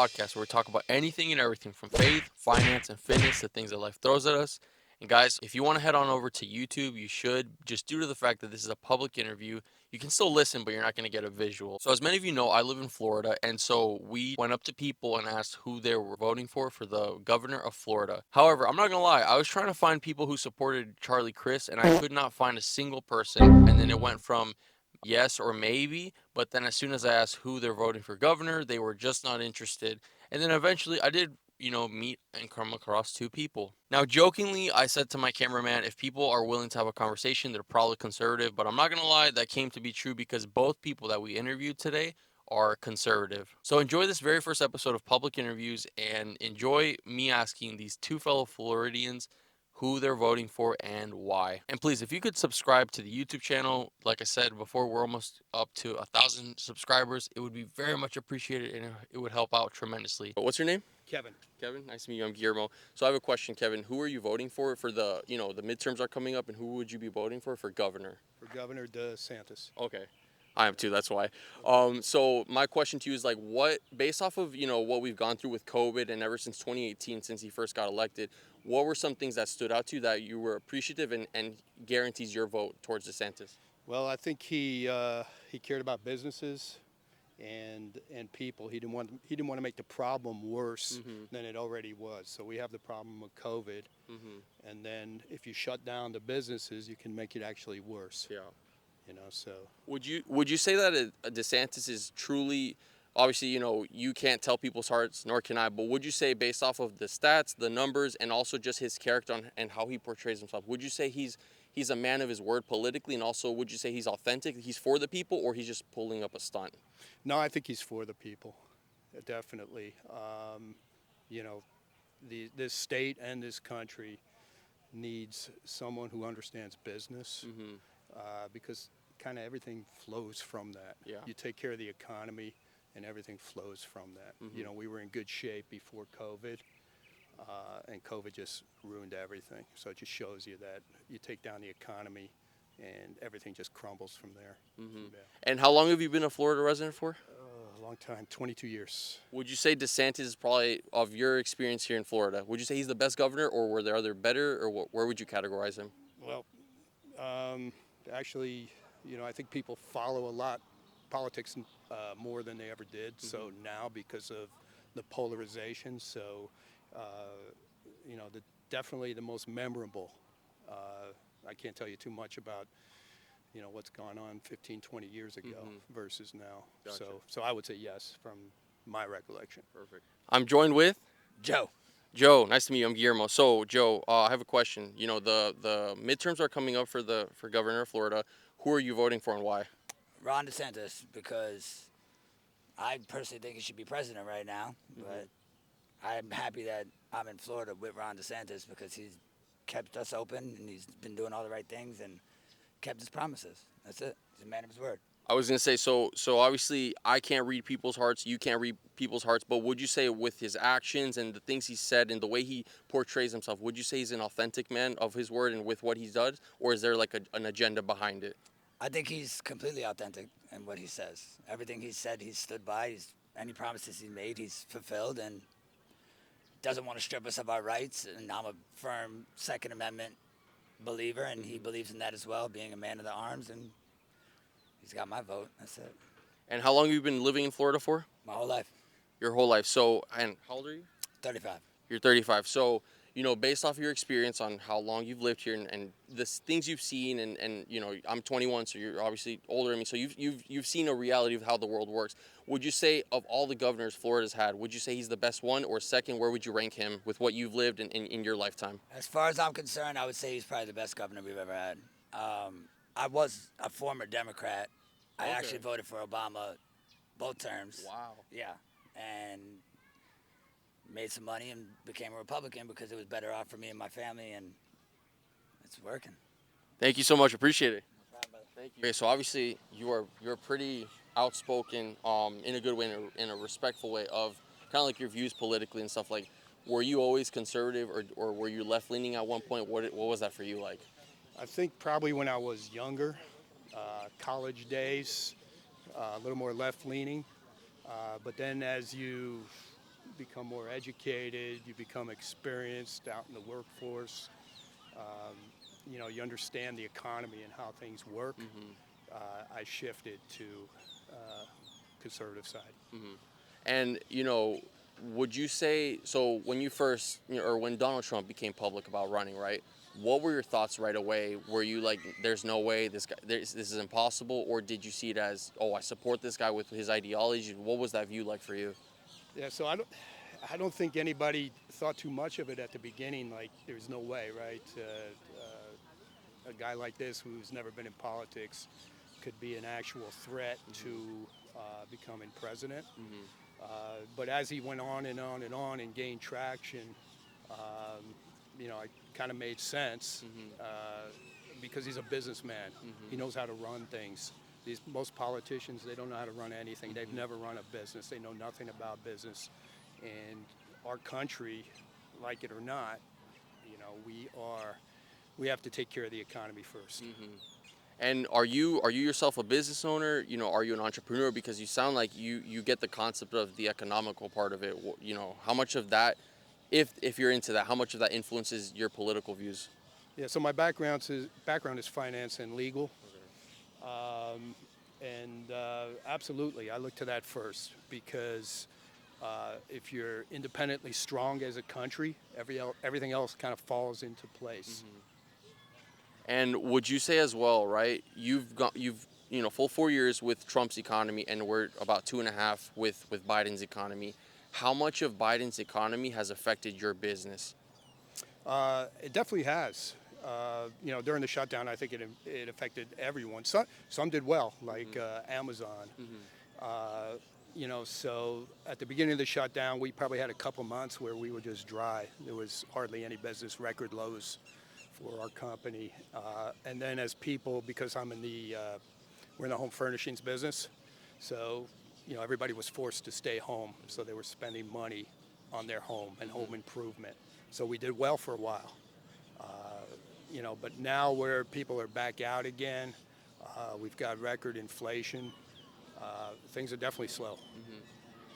podcast where we talk about anything and everything from faith, finance, and fitness to things that life throws at us. And guys, if you want to head on over to YouTube, you should, just due to the fact that this is a public interview. You can still listen, but you're not going to get a visual. So, as many of you know, I live in Florida, and so we went up to people and asked who they were voting for the governor of Florida. However, I'm not going to lie, I was trying to find people who supported Charlie Crist, and I could not find a single person. And then it went from yes or maybe, but then as soon as I asked who they're voting for governor, they were just not interested. And then eventually I did, meet and come across two people. Now, jokingly, I said to my cameraman, if people are willing to have a conversation, they're probably conservative, but I'm not going to lie, that came to be true because both people that we interviewed today are conservative. So enjoy this very first episode of Public Interviews and enjoy me asking these two fellow Floridians who they're voting for and why. And please, if you could subscribe to the YouTube channel, like I said before, we're almost up to 1,000 subscribers. It would be very much appreciated and it would help out tremendously. What's your name? Kevin. Kevin, nice to meet you. I'm Guillermo. So I have a question, Kevin. Who are you voting for the, the midterms are coming up, and who would you be voting for governor? For Governor DeSantis. Okay. I am too, that's why. So my question to you is based off of, what we've gone through with COVID and ever since 2018, since he first got elected, what were some things that stood out to you that you were appreciative and guarantees your vote towards DeSantis? Well, I think he cared about businesses and people. He didn't want to make the problem worse than it already was. So we have the problem with COVID, and then if you shut down the businesses, you can make it actually worse. Yeah. So would you say that DeSantis is truly, obviously, you can't tell people's hearts, nor can I, but would you say based off of the stats, the numbers, and also just his character and how he portrays himself, would you say he's a man of his word politically, and also would you say he's authentic, he's for the people, or he's just pulling up a stunt? No, I think he's for the people, definitely. This state and this country needs someone who understands business. Because kind of everything flows from that. Yeah. You take care of the economy, and everything flows from that. We were in good shape before COVID, and COVID just ruined everything. So it just shows you that you take down the economy, and everything just crumbles from there. Yeah. And how long have you been a Florida resident for? A long time, 22 years. Would you say DeSantis is probably, of your experience here in Florida, would you say he's the best governor, or were there other better, or where would you categorize him? Well, actually, I think people follow a lot politics more than they ever did. So now, because of the polarization, definitely the most memorable. I can't tell you too much about what's gone on 15, 20 years ago versus now. Gotcha. So I would say yes from my recollection. Perfect. I'm joined with Joe. Joe, nice to meet you. I'm Guillermo. So, Joe, I have a question. The midterms are coming up for governor of Florida. Who are you voting for and why? Ron DeSantis, because I personally think he should be president right now. But I'm happy that I'm in Florida with Ron DeSantis because he's kept us open and he's been doing all the right things and kept his promises. That's it. He's a man of his word. I was going to say, so obviously I can't read people's hearts, you can't read people's hearts, but would you say with his actions and the things he said and the way he portrays himself, would you say he's an authentic man of his word and with what he does, or is there an agenda behind it? I think he's completely authentic in what he says. Everything he said, he's stood by. Any promises he made, he's fulfilled, and doesn't want to strip us of our rights. And I'm a firm Second Amendment believer, and he believes in that as well, being a man of the arms, and he's got my vote. That's it. And how long have you been living in Florida for? My whole life. Your whole life. So, and how old are you? 35. You're 35. So, based off of your experience on how long you've lived here and the things you've seen, and I'm 21, so you're obviously older than me. So you've seen a reality of how the world works. Would you say of all the governors Florida's had, would you say he's the best one, or second? Where would you rank him with what you've lived in your lifetime? As far as I'm concerned, I would say he's probably the best governor we've ever had. I was a former Democrat. I actually voted for Obama both terms. Wow. Yeah. And made some money and became a Republican because it was better off for me and my family, and it's working. Thank you so much. Appreciate it. No problem, brother. Thank you. Okay, so obviously you're pretty outspoken in a good way, in a respectful way of kind of like your views politically and stuff. Like, were you always conservative or were you left-leaning at one point? What was that for you like? I think probably when I was younger, college days, a little more left-leaning. But then as you become more educated, you become experienced out in the workforce. You understand the economy and how things work. I shifted to conservative side. And, would you say, so when you first, or when Donald Trump became public about running, right? What were your thoughts right away? Were you like, there's no way this is impossible? Or did you see it as, oh, I support this guy with his ideology? What was that view like for you? Yeah, so I don't think anybody thought too much of it at the beginning. Like, there's no way, right? A guy like this who's never been in politics could be an actual threat to becoming president. But as he went on and on and on and gained traction, it kind of made sense because he's a businessman. He knows how to run things. Most politicians, they don't know how to run anything. They've never run a business. They know nothing about business. And our country, like it or not, we have to take care of the economy first. And are you yourself a business owner? Are you an entrepreneur? Because you sound like you get the concept of the economical part of it. How much of that, if you're into that, how much of that influences your political views? Yeah, so my background is finance and legal. Absolutely, I look to that first because if you're independently strong as a country, everything else kind of falls into place. And would you say as well, right? You've full 4 years with Trump's economy, and we're about 2.5 with Biden's economy. How much of Biden's economy has affected your business? It definitely has. During the shutdown, I think it affected everyone. Some did well, like Amazon. So at the beginning of the shutdown, we probably had a couple months where we were just dry. There was hardly any business, record lows for our company. And then as people, because we're in the home furnishings business, so everybody was forced to stay home, so they were spending money on their home and home improvement. So we did well for a while. But now where people are back out again, we've got record inflation. Things are definitely slow.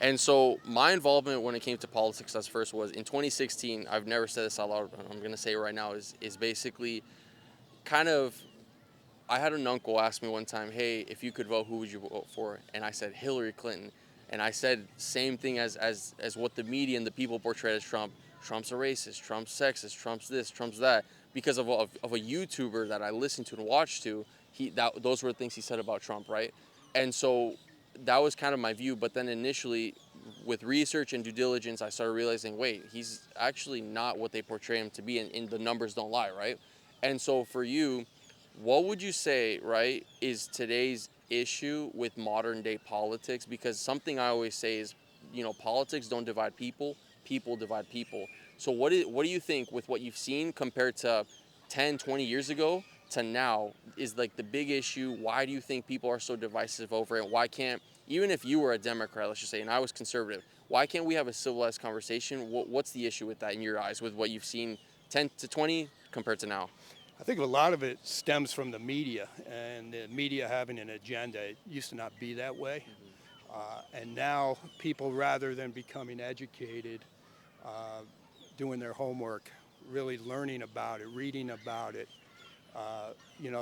And so my involvement when it came to politics as first was in 2016. I've never said this out loud, but I'm going to say it right now, is basically kind of, I had an uncle ask me one time, hey, if you could vote, who would you vote for? And I said Hillary Clinton. And I said same thing as what the media and the people portrayed as Trump. Trump's a racist, Trump's sexist, Trump's this, Trump's that. Because of a YouTuber that I listened to and watched to, those were the things he said about Trump, right? And so that was kind of my view. But then initially, with research and due diligence, I started realizing, wait, he's actually not what they portray him to be, and the numbers don't lie, right? And so for you, what would you say, right, is today's issue with modern day politics? Because something I always say is, politics don't divide people, people divide people. So what do you think with what you've seen compared to 10, 20 years ago to now is like the big issue? Why do you think people are so divisive over it? Why can't, even if you were a Democrat, let's just say, and I was conservative, why can't we have a civilized conversation? What's the issue with that in your eyes, with what you've seen 10 to 20 compared to now? I think a lot of it stems from the media and the media having an agenda. It used to not be that way. And now people, rather than becoming educated, doing their homework, really learning about it, reading about it,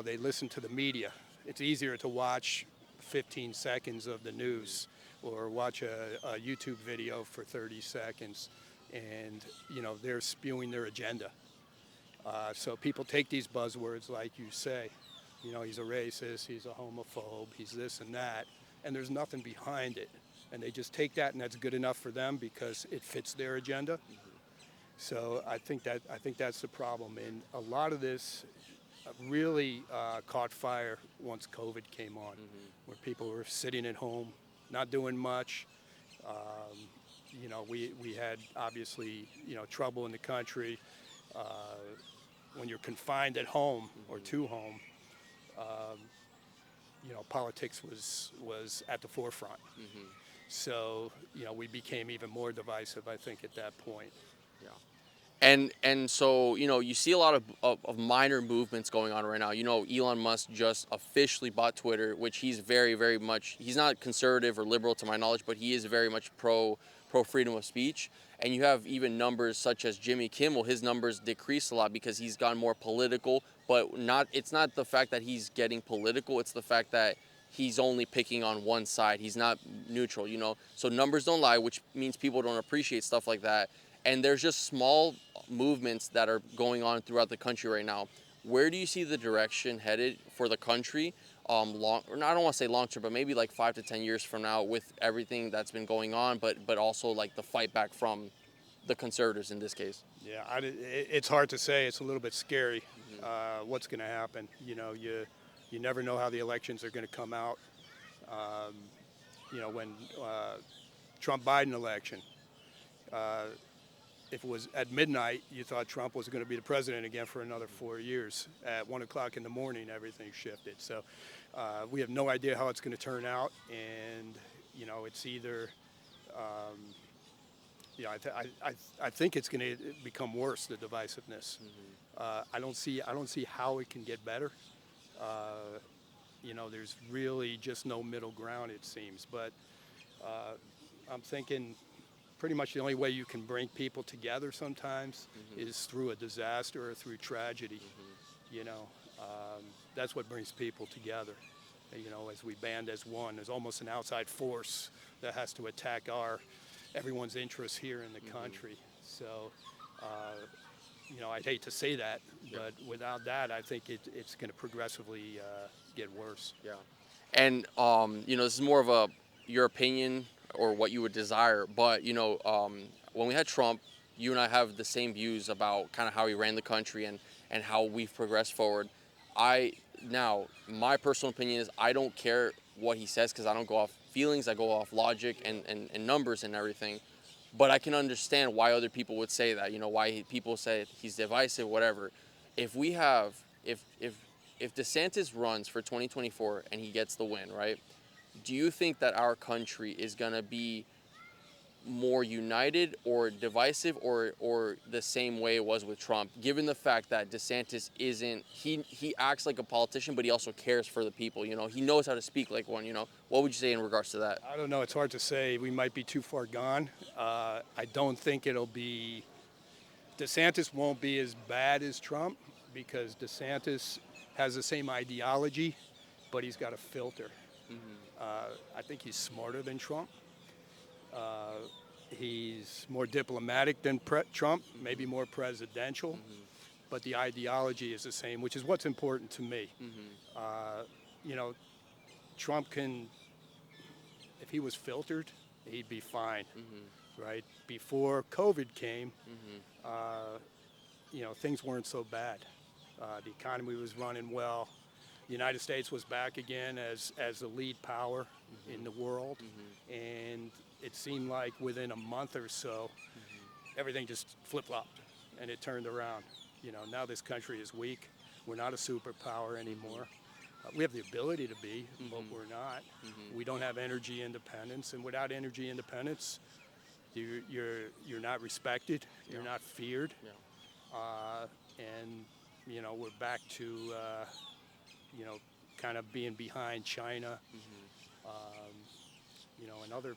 they listen to the media. It's easier to watch 15 seconds of the news or watch a YouTube video for 30 seconds and, they're spewing their agenda. So people take these buzzwords, like you say, he's a racist, he's a homophobe, he's this and that, and there's nothing behind it. And they just take that, and that's good enough for them because it fits their agenda. So I think that's the problem. And a lot of this really caught fire once COVID came on, where people were sitting at home, not doing much. We had obviously trouble in the country. When you're confined at home or to home, politics was at the forefront. So, we became even more divisive, I think, at that point. Yeah. And so, you see a lot of minor movements going on right now. Elon Musk just officially bought Twitter, which he's very, very much, he's not conservative or liberal to my knowledge, but he is very much pro pro freedom of speech. And you have even numbers such as Jimmy Kimmel. His numbers decreased a lot because he's gone more political. But it's not the fact that he's getting political. It's the fact that he's only picking on one side. He's not neutral, you know. So numbers don't lie, which means people don't appreciate stuff like that. And there's just small movements that are going on throughout the country right now. Where do you see the direction headed for the country? I don't want to say long term, but maybe like 5 to 10 years from now, with everything that's been going on, but also like the fight back from the conservatives in this case. Yeah, it's hard to say. It's a little bit scary what's going to happen. You know, you never know how the elections are going to come out. You know, when Trump-Biden election, if it was at midnight, you thought Trump was going to be the president again for another 4 years. At 1 o'clock in the morning, everything shifted. So we have no idea how it's going to turn out. And, you know, it's either, you know, I think it's going to become worse, the divisiveness. I don't see how it can get better. You know, there's really just no middle ground, it seems. But I'm thinking pretty much the only way you can bring people together sometimes is through a disaster or through tragedy. You know, that's what brings people together. You know, as we band as one, there's almost an outside force that has to attack everyone's interests here in the country. So, you know, I'd hate to say that, but without that, I think it's going to progressively get worse. Yeah. And, you know, this is more of your opinion or what you would desire. But, you know, when we had Trump, you and I have the same views about kind of how he ran the country and how we've progressed forward. Now, my personal opinion is I don't care what he says because I don't go off feelings. I go off logic and numbers and everything. But I can understand why other people would say that, you know, why people say he's divisive, whatever. If DeSantis runs for 2024 and he gets the win, right? Do you think that our country is going to be more united or divisive or the same way it was with Trump, given the fact that DeSantis he acts like a politician, but he also cares for the people, you know? He knows how to speak like one, you know? What would you say in regards to that? I don't know. It's hard to say. We might be too far gone. I don't think DeSantis won't be as bad as Trump because DeSantis has the same ideology, but he's got a filter. I think he's smarter than Trump. He's more diplomatic than Trump, maybe more presidential, but the ideology is the same, which is what's important to me. You know, Trump if he was filtered, he'd be fine, right? Before COVID came, you know, things weren't so bad. The economy was running well. The United States was back again as the lead power in the world, and it seemed like within a month or so, everything just flip-flopped, and it turned around. You know, now this country is weak. We're not a superpower anymore. We have the ability to be, but we're not. We don't have energy independence, and without energy independence, you're not respected. You're not feared, and you know we're back to you know kind of being behind China, you know, and other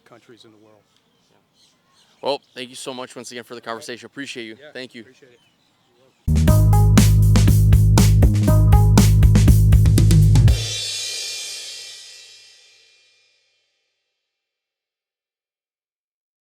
countries in the world. Well, thank you so much once again for the conversation. Appreciate you. Yeah, Thank you. Appreciate it.